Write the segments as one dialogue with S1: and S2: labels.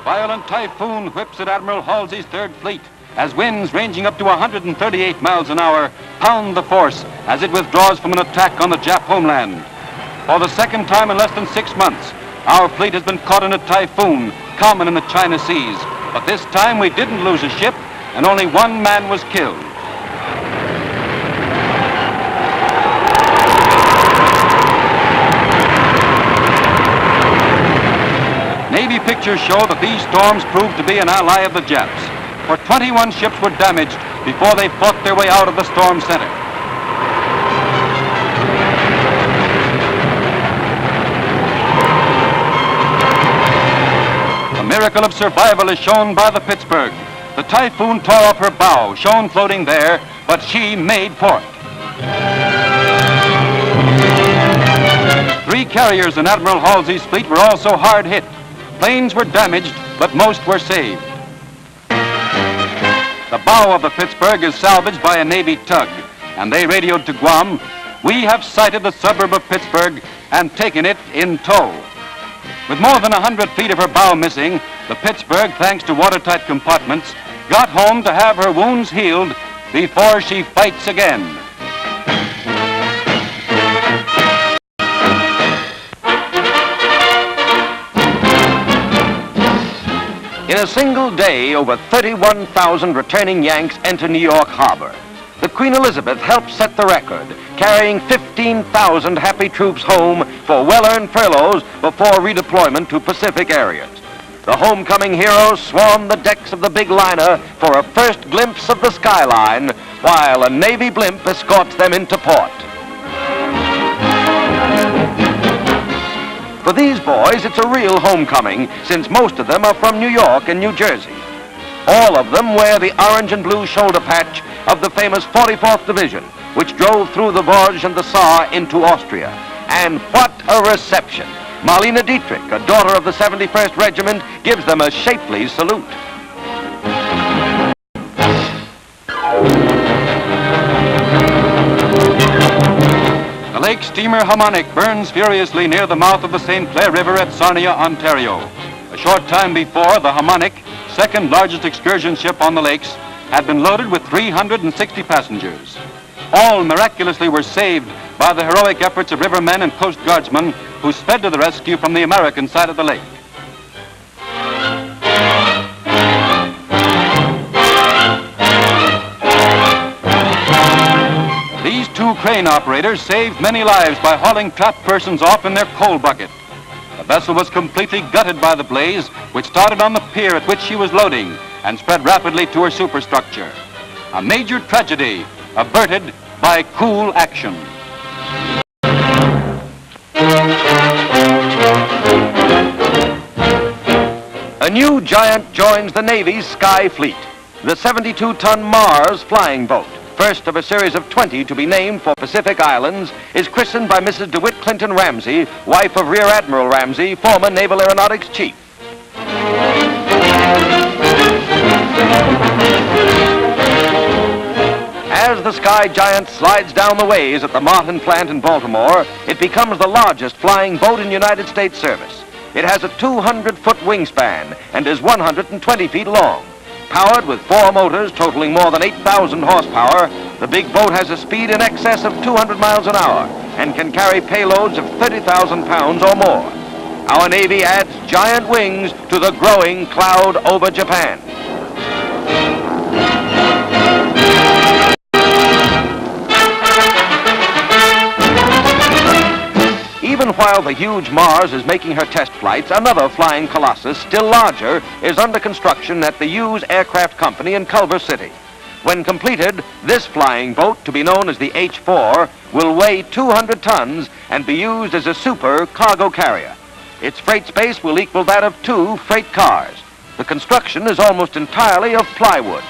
S1: violent Typhoon whips at Admiral Halsey's Third Fleet as winds ranging up to 138 miles an hour pound the force as it withdraws from an attack on the Jap homeland. For the second time in less than 6 months, our fleet has been caught in a typhoon common in the China Seas. But this time we didn't lose a ship, and only one man was killed. Navy pictures show that these storms proved to be an ally of the Japs, for 21 ships were damaged before they fought their way out of the storm center. The miracle of survival is shown by the Pittsburgh. The Typhoon tore off her bow, shown floating there, but she made port. 3 carriers in Admiral Halsey's fleet were also hard hit. Planes were damaged, but most were saved. The bow of the Pittsburgh is salvaged by a Navy tug, and they radioed to Guam, "We have sighted the suburb of Pittsburgh and taken it in tow." With more than 100 feet of her bow missing, the Pittsburgh, thanks to watertight compartments, got home to have her wounds healed before she fights again. In a single day, over 31,000 returning Yanks enter New York Harbor. The Queen Elizabeth helped set the record, carrying 15,000 happy troops home for well-earned furloughs before redeployment to Pacific areas. The homecoming heroes swarm the decks of the big liner for a first glimpse of the skyline, while a Navy blimp escorts them into port. For these boys, it's a real homecoming, since most of them are from New York and New Jersey. All of them wear the orange and blue shoulder patch of the famous 44th Division, which drove through the Vosges and the Saar into Austria. And what a reception! Marlene Dietrich, a daughter of the 71st Regiment, gives them a shapely salute. The lake steamer Harmonic burns furiously near the mouth of the St. Clair River at Sarnia, Ontario. A short time before, the Harmonic, second largest excursion ship on the lakes, had been loaded with 360 passengers. All miraculously were saved by the heroic efforts of rivermen and Coast Guardsmen who sped to the rescue from the American side of the lake. These 2 crane operators saved many lives by hauling trapped persons off in their coal bucket. The vessel was completely gutted by the blaze, which started on the pier at which she was loading and spread rapidly to her superstructure. A major tragedy averted by cool action. A new giant joins the Navy's Sky Fleet, the 72-ton Mars flying boat. First of a series of 20 to be named for Pacific Islands, is christened by Mrs. DeWitt Clinton Ramsey, wife of Rear Admiral Ramsey, former Naval Aeronautics Chief. As the Sky Giant slides down the ways at the Martin plant in Baltimore, it becomes the largest flying boat in United States service. It has a 200-foot wingspan and is 120 feet long. Powered with 4 motors totaling more than 8,000 horsepower, the big boat has a speed in excess of 200 miles an hour and can carry payloads of 30,000 pounds or more. Our Navy adds giant wings to the growing cloud over Japan. Even while the huge Mars is making her test flights, another flying colossus, still larger, is under construction at the Hughes Aircraft Company in Culver City. When completed, this flying boat, to be known as the H-4, will weigh 200 tons and be used as a super cargo carrier. Its freight space will equal that of 2 freight cars. The construction is almost entirely of plywood.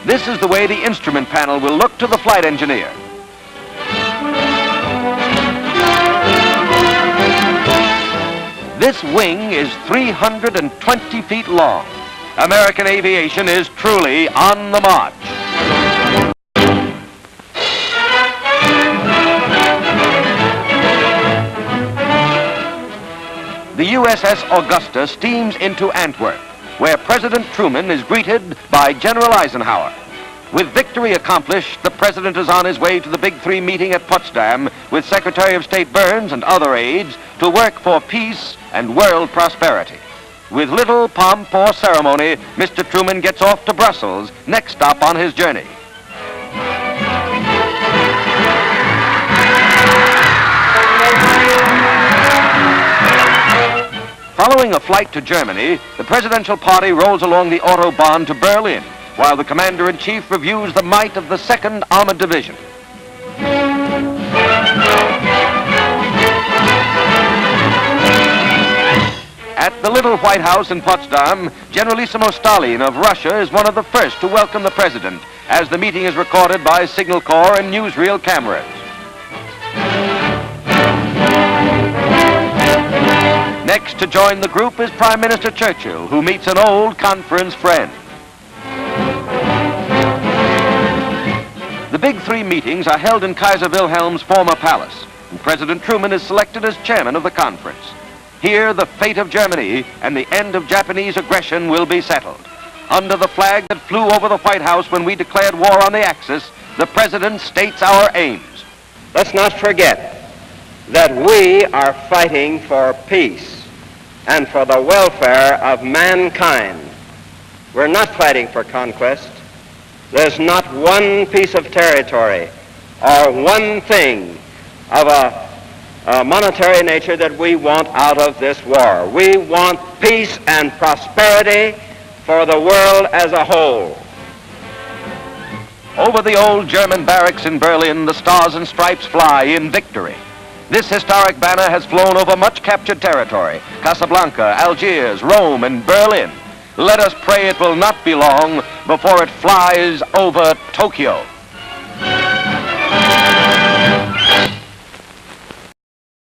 S1: This is the way the instrument panel will look to the flight engineer. This wing is 320 feet long. American aviation is truly on the march. USS Augusta steams into Antwerp, where President Truman is greeted by General Eisenhower. With victory accomplished, the President is on his way to the Big Three meeting at Potsdam with Secretary of State Burns and other aides to work for peace and world prosperity. With little pomp or ceremony, Mr. Truman gets off to Brussels, next stop on his journey. Following a flight to Germany, the presidential party rolls along the Autobahn to Berlin, while the Commander-in-Chief reviews the might of the 2nd Armored Division. At the Little White House in Potsdam, Generalissimo Stalin of Russia is one of the first to welcome the President, as the meeting is recorded by Signal Corps and newsreel cameras. Next to join the group is Prime Minister Churchill, who meets an old conference friend. The Big Three meetings are held in Kaiser Wilhelm's former palace, and President Truman is selected as chairman of the conference. Here, the fate of Germany and the end of Japanese aggression will be settled. Under the flag that flew over the White House when we declared war on the Axis, the President states our aims.
S2: Let's not forget that we are fighting for peace and for the welfare of mankind. We're not fighting for conquest. There's not one piece of territory or one thing of a monetary nature that we want out of this war. We want peace and prosperity for the world as a whole.
S1: Over the old German barracks in Berlin, the Stars and Stripes fly in victory. This historic banner has flown over much captured territory: Casablanca, Algiers, Rome, and Berlin. Let us pray it will not be long before it flies over Tokyo.